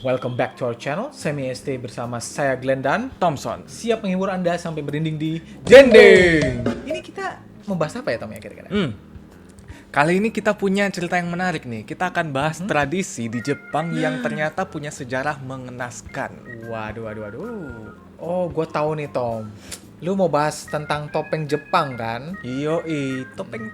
Welcome back to our channel Semi ST bersama saya Glenn dan Thompson. siap menghibur Anda sampai merinding di Jending. Ini kita membahas apa ya Tom ya kira-kira? Kali ini kita punya cerita yang menarik nih. Kita akan bahas tradisi di Jepang yang ternyata punya sejarah mengenaskan. Waduh. Oh, gue tahu nih Tom. Lu mau bahas tentang topeng Jepang kan? Yoi, topeng.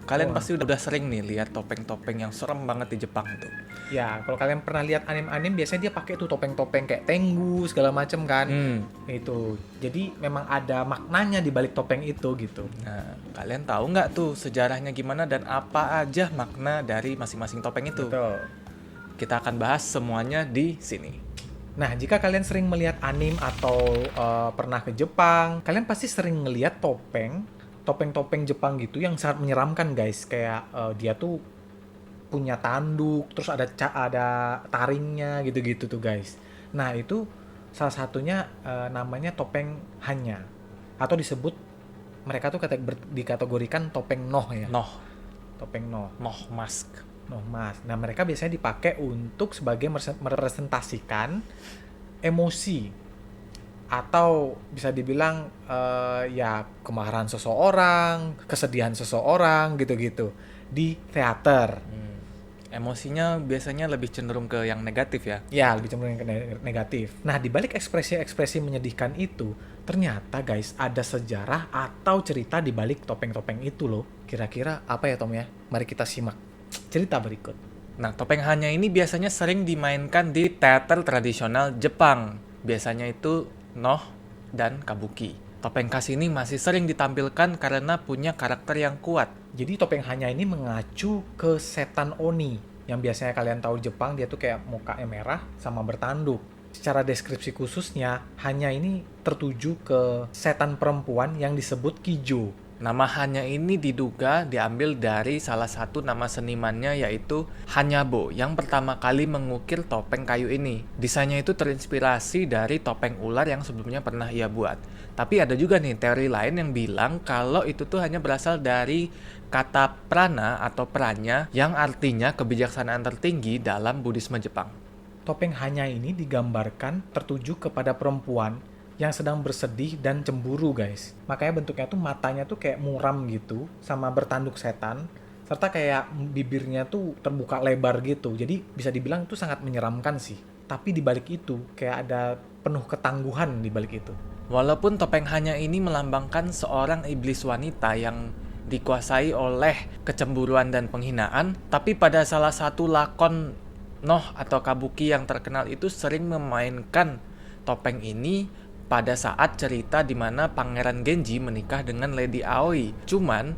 Kalian Wah. pasti udah sering nih lihat topeng-topeng yang serem banget di Jepang tuh. Ya, kalau kalian pernah lihat anime-anime biasanya dia pakai tuh topeng-topeng kayak Tengu segala macem kan. Itu. Jadi memang ada maknanya di balik topeng itu gitu. Nah, kalian tahu nggak tuh sejarahnya gimana dan apa aja makna dari masing-masing topeng itu? Betul. Kita akan bahas semuanya di sini. Nah, jika kalian sering melihat anime atau pernah ke Jepang, kalian pasti sering ngelihat topeng-topeng Jepang gitu yang sangat menyeramkan, guys. Kayak dia tuh punya tanduk, terus ada taringnya gitu-gitu tuh, guys. Nah, itu salah satunya namanya topeng hanya atau disebut mereka tuh dikategorikan topeng noh ya. Topeng noh. Noh mask. Noh mas. Nah mereka biasanya dipakai untuk sebagai merepresentasikan emosi atau bisa dibilang ya kemarahan seseorang, kesedihan seseorang gitu-gitu di teater. Emosinya biasanya lebih cenderung ke yang negatif ya. Ya lebih cenderung ke negatif. Nah di balik ekspresi-ekspresi menyedihkan itu ternyata guys ada sejarah atau cerita di balik topeng-topeng itu loh. Kira-kira apa ya Tom ya? Mari kita simak cerita berikut. Nah, topeng hanya ini biasanya sering dimainkan di teater tradisional Jepang. Biasanya itu noh dan kabuki. Topeng khas ini masih sering ditampilkan karena punya karakter yang kuat. Jadi topeng hanya ini mengacu ke setan Oni. Yang biasanya kalian tahu Jepang dia tuh kayak mukanya merah sama bertanduk. Secara deskripsi khususnya, hanya ini tertuju ke setan perempuan yang disebut Kijo. Nama hanya ini diduga diambil dari salah satu nama senimannya yaitu Hanyabo yang pertama kali mengukir topeng kayu ini. Desainnya itu terinspirasi dari topeng ular yang sebelumnya pernah ia buat. Tapi ada juga nih teori lain yang bilang kalau itu tuh hanya berasal dari kata prana atau pranya yang artinya kebijaksanaan tertinggi dalam Buddhisme Jepang. Topeng hanya ini digambarkan tertuju kepada perempuan yang sedang bersedih dan cemburu guys. Makanya bentuknya tuh matanya tuh kayak muram gitu sama bertanduk setan serta kayak bibirnya tuh terbuka lebar gitu. Jadi bisa dibilang itu sangat menyeramkan sih. Tapi di balik itu kayak ada penuh ketangguhan di balik itu. Walaupun topeng hanya ini melambangkan seorang iblis wanita yang dikuasai oleh kecemburuan dan penghinaan, tapi pada salah satu lakon noh atau kabuki yang terkenal itu sering memainkan topeng ini pada saat cerita di mana Pangeran Genji menikah dengan Lady Aoi. Cuman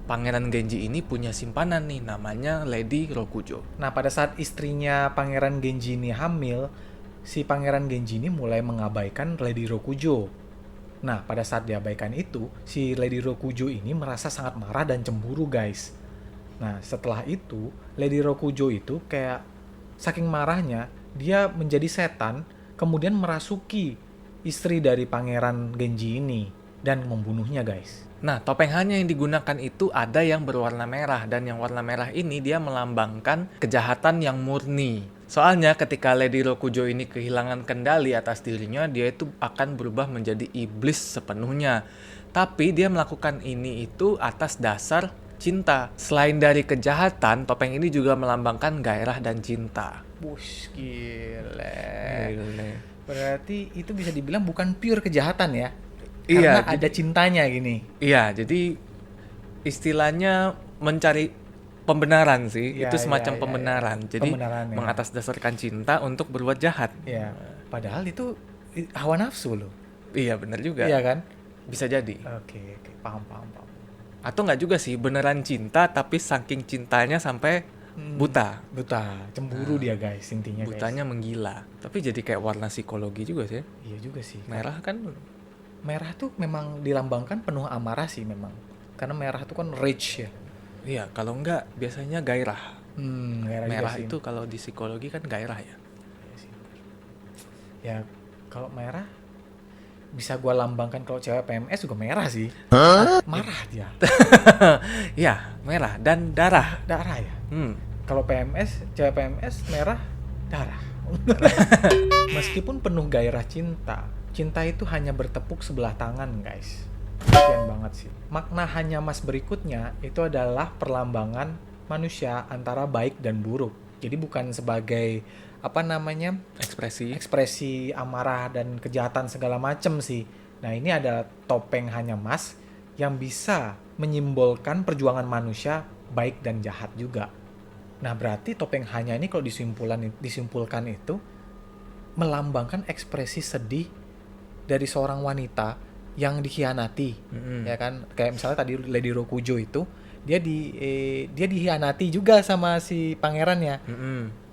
Pangeran Genji ini punya simpanan nih namanya Lady Rokujo. Nah pada saat istrinya Pangeran Genji ini hamil, si Pangeran Genji ini mulai mengabaikan Lady Rokujo. Nah pada saat diabaikan itu, si Lady Rokujo ini merasa sangat marah dan cemburu guys. Nah setelah itu, Lady Rokujo itu kayak saking marahnya, dia menjadi setan, kemudian merasuki istri dari Pangeran Genji ini dan membunuhnya guys. Nah, topeng hanya yang digunakan itu ada yang berwarna merah dan yang warna merah ini dia melambangkan kejahatan yang murni. Soalnya ketika Lady Rokujo ini kehilangan kendali atas dirinya, dia itu akan berubah menjadi iblis sepenuhnya. Tapi dia melakukan ini itu atas dasar cinta. Selain dari kejahatan, topeng ini juga melambangkan gairah dan cinta. Bush, gile. Berarti itu bisa dibilang bukan pure kejahatan ya? Karena Iya, ada cintanya gini. Iya, jadi istilahnya mencari pembenaran sih. Iya, Itu semacam iya. pembenaran. Jadi Pembenaran, ya. mengatasdasarkan cinta untuk berbuat jahat. Ya, padahal itu hawa nafsu loh. Iya, benar juga. Iya kan? Bisa jadi. Oke, paham. Atau nggak juga sih beneran cinta tapi saking cintanya sampai buta. Buta, cemburu dia guys intinya guys. Butanya menggila. Tapi jadi kayak warna psikologi juga sih. Iya juga sih. Merah kan. Merah tuh memang dilambangkan penuh amarah sih memang. Karena merah tuh kan rage ya. Iya, kalau nggak biasanya gairah. Merah juga sih. itu kalau di psikologi kan gairah ya. Iya sih. Ya kalau merah bisa gua lambangkan kalau cewek PMS juga merah sih. Marah dia. Ya, merah dan darah. Darah ya. Kalau PMS, cewek PMS merah darah. Meskipun penuh gairah cinta, cinta itu hanya bertepuk sebelah tangan, guys. Kasian banget sih. Makna hanya mas berikutnya itu adalah perlambangan manusia antara baik dan buruk. Jadi bukan sebagai ekspresi amarah dan kejahatan segala macem sih. Nah, ini adalah topeng hanya mas yang bisa menyimbolkan perjuangan manusia baik dan jahat juga. Nah, berarti topeng hanya ini kalau disimpulkan itu melambangkan ekspresi sedih dari seorang wanita yang dikhianati, ya kan? Kayak misalnya tadi Lady Rokujo itu, dia dikhianati juga sama si pangerannya.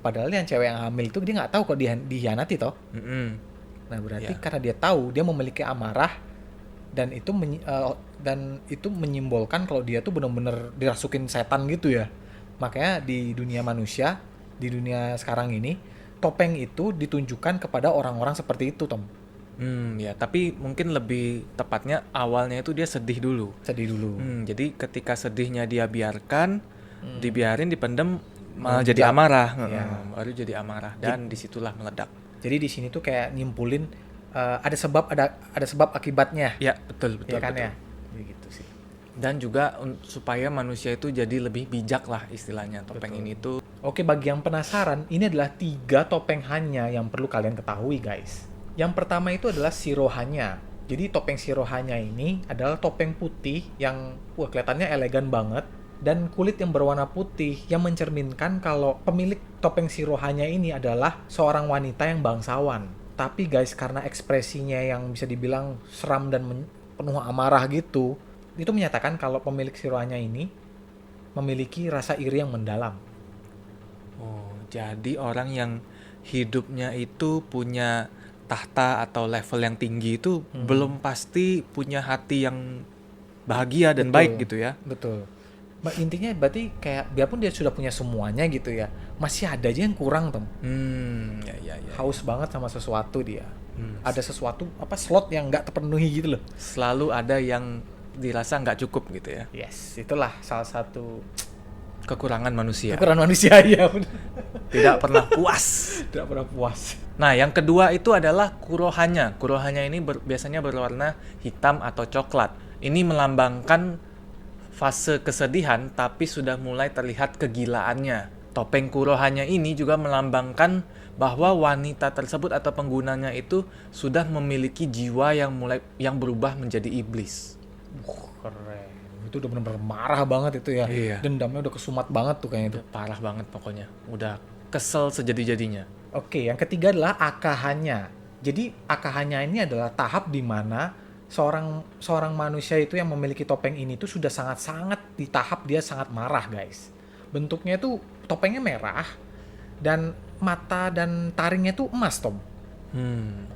Padahal yang cewek yang hamil itu dia nggak tahu kok dikhianati toh. Nah, berarti karena dia tahu, dia memiliki amarah dan itu menyimbolkan kalau dia tuh benar-benar dirasukin setan gitu ya. Makanya di dunia manusia, di dunia sekarang ini, topeng itu ditunjukkan kepada orang-orang seperti itu, Tom. Ya, tapi mungkin lebih tepatnya awalnya itu dia sedih dulu. Jadi ketika sedihnya dia biarkan, dibiarin, dipendem, malah jadi amarah. Baru jadi amarah dan disitulah meledak. Jadi di sini tuh kayak nyimpulin ada sebab akibatnya. Ya, betul. Ya kan ya? Gitu sih. Dan juga supaya manusia itu jadi lebih bijak lah istilahnya topeng ini tuh. Oke, bagi yang penasaran, ini adalah 3 topeng hanya yang perlu kalian ketahui, guys. Yang pertama itu adalah Shirohanya. Jadi topeng Shirohanya ini adalah topeng putih yang kelihatannya elegan banget dan kulit yang berwarna putih yang mencerminkan kalau pemilik topeng Shirohanya ini adalah seorang wanita yang bangsawan. Tapi guys, karena ekspresinya yang bisa dibilang seram dan penuh amarah gitu, itu menyatakan kalau pemilik Shirohanya ini memiliki rasa iri yang mendalam. Oh, jadi orang yang hidupnya itu punya tahta atau level yang tinggi itu belum pasti punya hati yang bahagia dan baik gitu ya. Betul. Intinya berarti kayak biarpun dia sudah punya semuanya gitu ya, masih ada aja yang kurang, Tom. Ya. Haus banget sama sesuatu dia. Ada sesuatu slot yang nggak terpenuhi gitu loh. Selalu ada yang dirasa nggak cukup gitu ya. Yes, itulah salah satu kekurangan manusia. Ya. Tidak pernah puas. Tidak pernah puas. Nah, yang kedua itu adalah Kurohanya. Kurohanya ini biasanya berwarna hitam atau coklat. Ini melambangkan fase kesedihan, tapi sudah mulai terlihat kegilaannya. Topeng Kurohanya ini juga melambangkan bahwa wanita tersebut atau penggunanya itu sudah memiliki jiwa yang berubah menjadi iblis. Keren. Itu udah benar-benar marah banget itu ya. Iya. Dendamnya udah kesumat banget tuh kayaknya itu. Parah banget pokoknya. Udah kesel sejadi-jadinya. Oke, yang ketiga adalah Akahanya. Jadi Akahanya ini adalah tahap di mana seorang manusia itu yang memiliki topeng ini tuh sudah sangat-sangat di tahap dia sangat marah, guys. Bentuknya tuh topengnya merah dan mata dan taringnya tuh emas, Tom.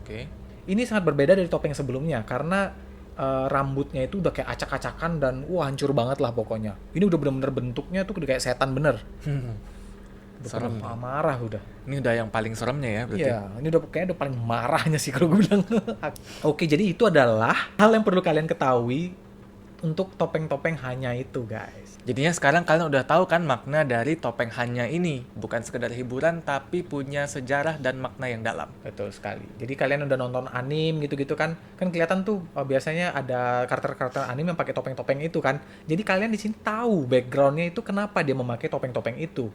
Oke. Ini sangat berbeda dari topeng sebelumnya karena rambutnya itu udah kayak acak-acakan dan hancur banget lah pokoknya. Ini udah bener-bener bentuknya tuh udah kayak setan bener. Serem. Marah udah. Ini udah yang paling seremnya ya berarti. Iya, ini kayaknya udah paling marahnya sih kalau gue bilang. Oke, jadi itu adalah hal yang perlu kalian ketahui untuk topeng-topeng hanya itu, guys. Jadinya sekarang kalian udah tahu kan makna dari topeng hanya ini. Bukan sekedar hiburan, tapi punya sejarah dan makna yang dalam. Betul sekali. Jadi kalian udah nonton anime gitu-gitu kan kelihatan tuh biasanya ada karakter-karakter anime yang pakai topeng-topeng itu kan. Jadi kalian di sini tahu backgroundnya itu kenapa dia memakai topeng-topeng itu.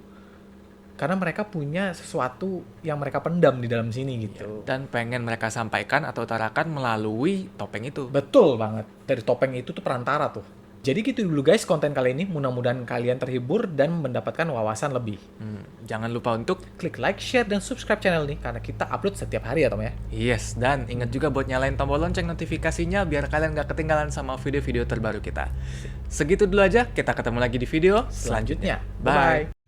Karena mereka punya sesuatu yang mereka pendam di dalam sini gitu. Dan pengen mereka sampaikan atau utarakan melalui topeng itu. Betul banget. Dari topeng itu tuh perantara tuh. Jadi gitu dulu guys konten kali ini. Mudah-mudahan kalian terhibur dan mendapatkan wawasan lebih. Jangan lupa untuk klik like, share, dan subscribe channel ini. Karena kita upload setiap hari ya Tom ya. Yes, dan ingat juga buat nyalain tombol lonceng notifikasinya biar kalian gak ketinggalan sama video-video terbaru kita. Segitu dulu aja, kita ketemu lagi di video selanjutnya. Bye.